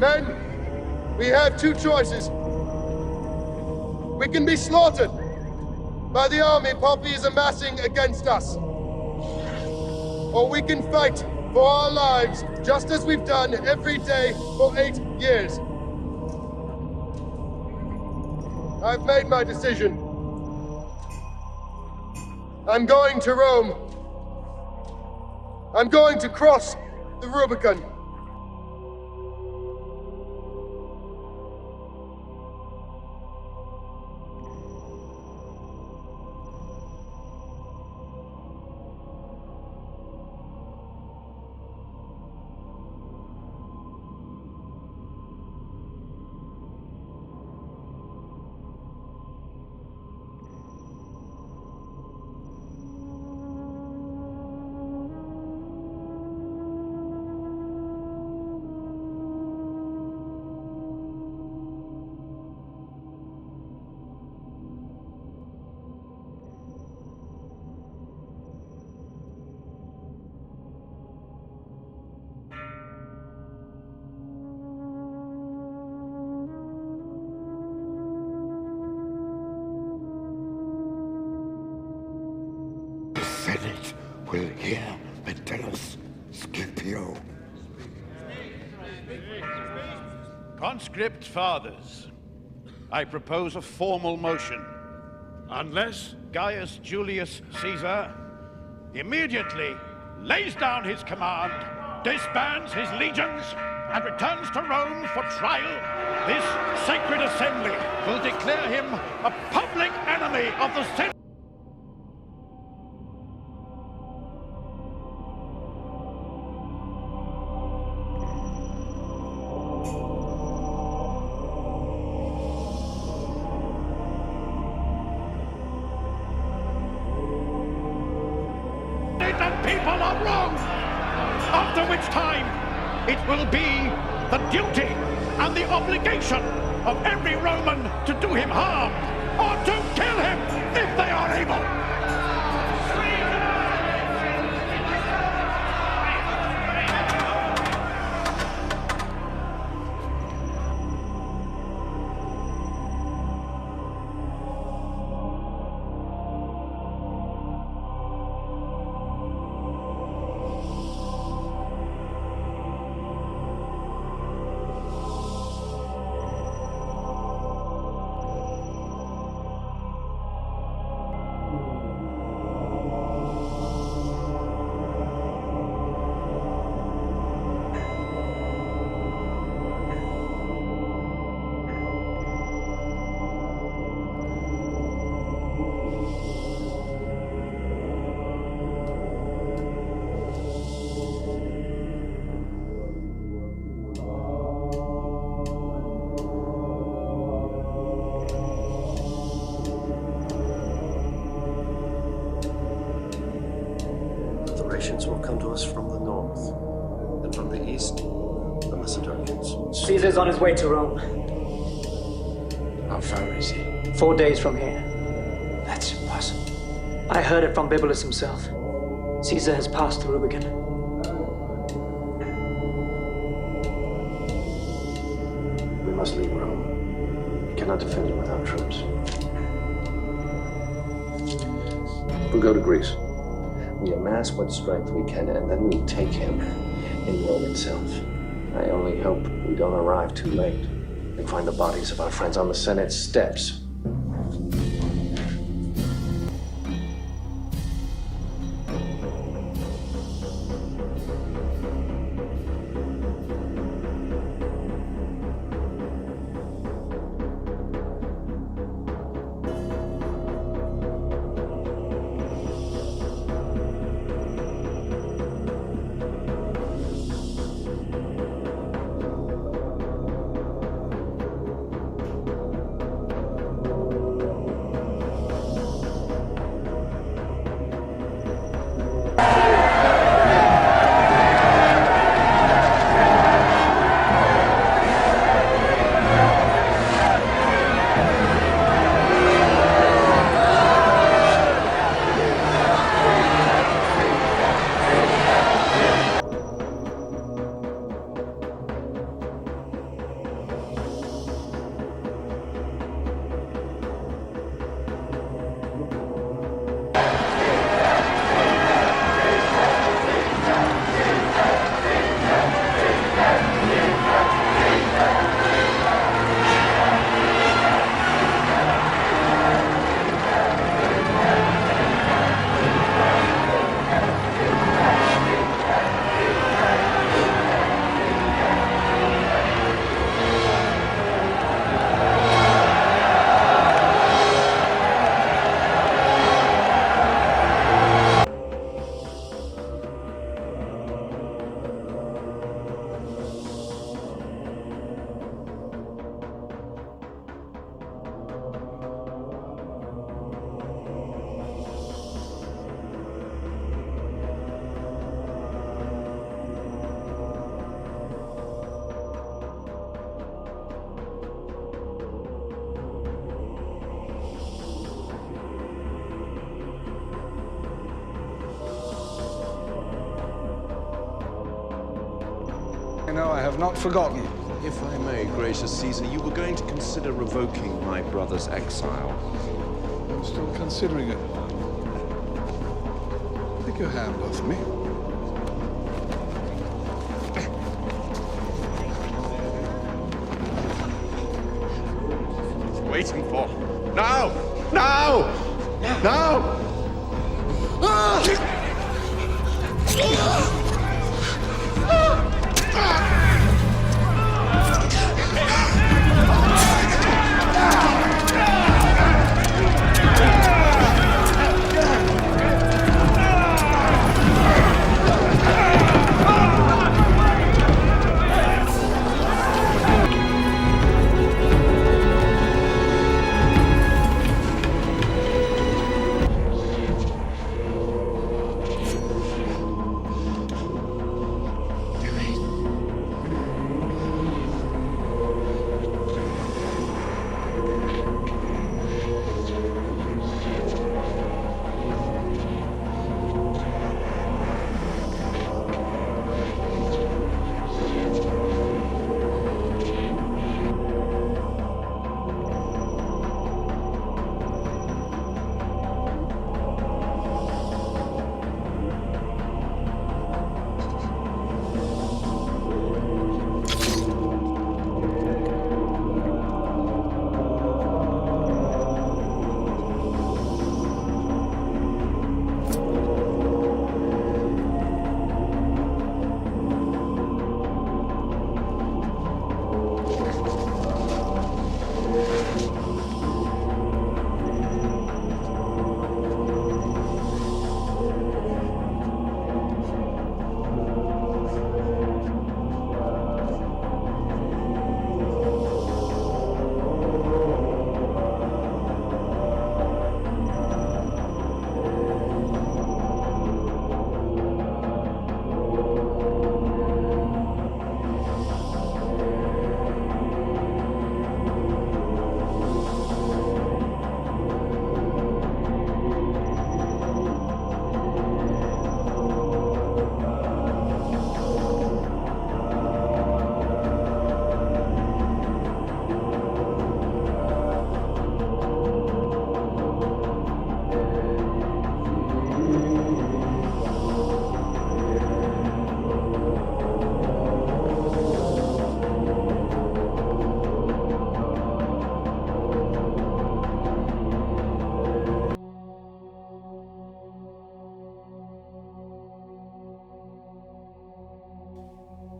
Men, we have two choices. We can be slaughtered by the army Poppy is amassing against us. Or we can fight for our lives, just as we've done every day for 8 years. I've made my decision. I'm going to Rome. I'm going to cross the Rubicon. Senate will hear Metellus Scipio. Conscript fathers, I propose a formal motion. Unless Gaius Julius Caesar immediately lays down his command, disbands his legions, and returns to Rome for trial, this sacred assembly will declare him a public enemy of the Senate. And people are wrong. After which time, it will be the duty and the obligation of every Roman to do him harm or to kill him if they are able. Will come to us from the north, and from the east, the Macedonians. Caesar's on his way to Rome. How far is he? 4 days from here. That's impossible. I heard it from Bibulus himself. Caesar has passed the Rubicon. We must leave Rome. We cannot defend it without troops. We'll go to Greece. We amass what strength we can, and then we take him in Rome itself. I only hope we don't arrive too late and find the bodies of our friends on the Senate steps. You know, I have not forgotten. If I may, gracious Caesar, you were going to consider revoking my brother's exile. I'm still considering it. Take your hand off me. Waiting for? Now! Now! Now!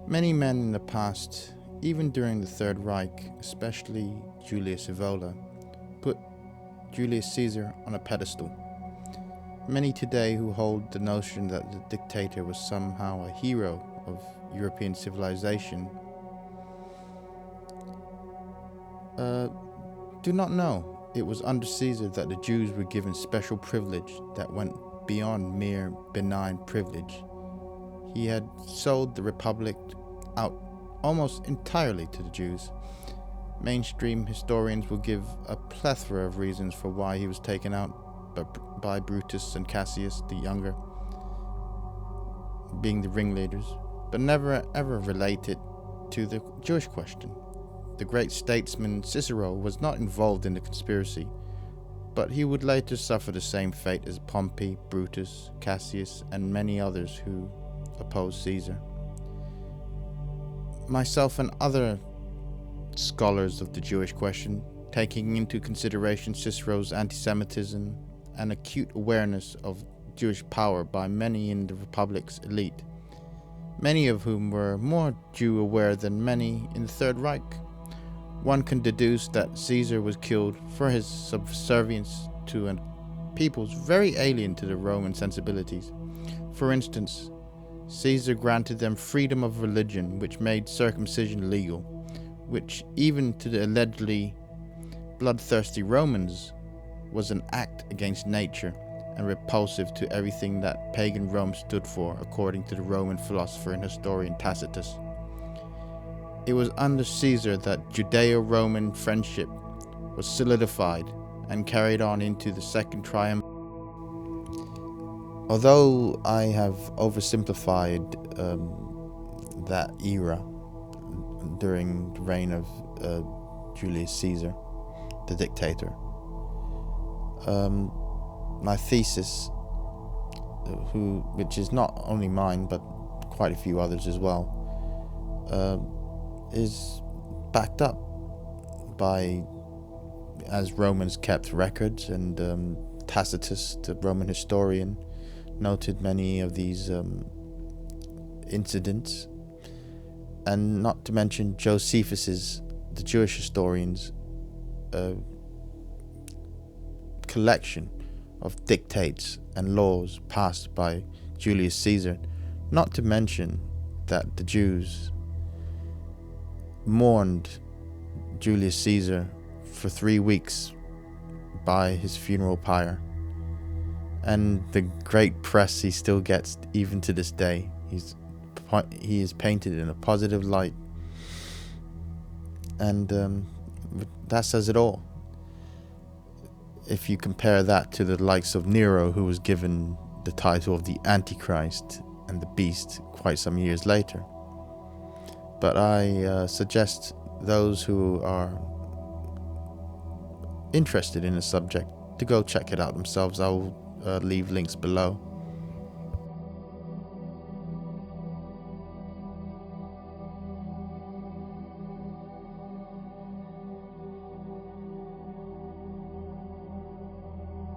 Many men in the past, even during the Third Reich, especially Julius Evola, put Julius Caesar on a pedestal. Many today who hold the notion that the dictator was somehow a hero of European civilization do not know it was under Caesar that the Jews were given special privilege that went beyond mere benign privilege. He had sold the Republic out almost entirely to the Jews. Mainstream historians will give a plethora of reasons for why he was taken out by Brutus and Cassius the Younger, being the ringleaders, but never ever relate it to the Jewish question. The great statesman Cicero was not involved in the conspiracy, but he would later suffer the same fate as Pompey, Brutus, Cassius, and many others who opposed Caesar. Myself and other scholars of the Jewish question, taking into consideration Cicero's anti-Semitism and acute awareness of Jewish power by many in the Republic's elite, many of whom were more Jew-aware than many in the Third Reich, one can deduce that Caesar was killed for his subservience to a peoples very alien to the Roman sensibilities. For instance, Caesar granted them freedom of religion, which made circumcision legal, which even to the allegedly bloodthirsty Romans was an act against nature and repulsive to everything that pagan Rome stood for, according to the Roman philosopher and historian Tacitus. It was under Caesar that Judeo-Roman friendship was solidified and carried on into the Second Triumph. Although I have oversimplified that era during the reign of Julius Caesar, the dictator. My thesis, which is not only mine but quite a few others as well, is backed up by, as Romans kept records, and Tacitus, the Roman historian, noted many of these incidents, and not to mention Josephus's, the Jewish historian's, collection of dictates and laws passed by Julius Caesar. Not to mention that the Jews mourned Julius Caesar for 3 weeks by his funeral pyre, and the great press he still gets even to this day. He is painted in a positive light, and that says it all. If you compare that to the likes of Nero, who was given the title of the Antichrist and the Beast quite some years later. But I suggest those who are interested in the subject to go check it out themselves. I will leave links below.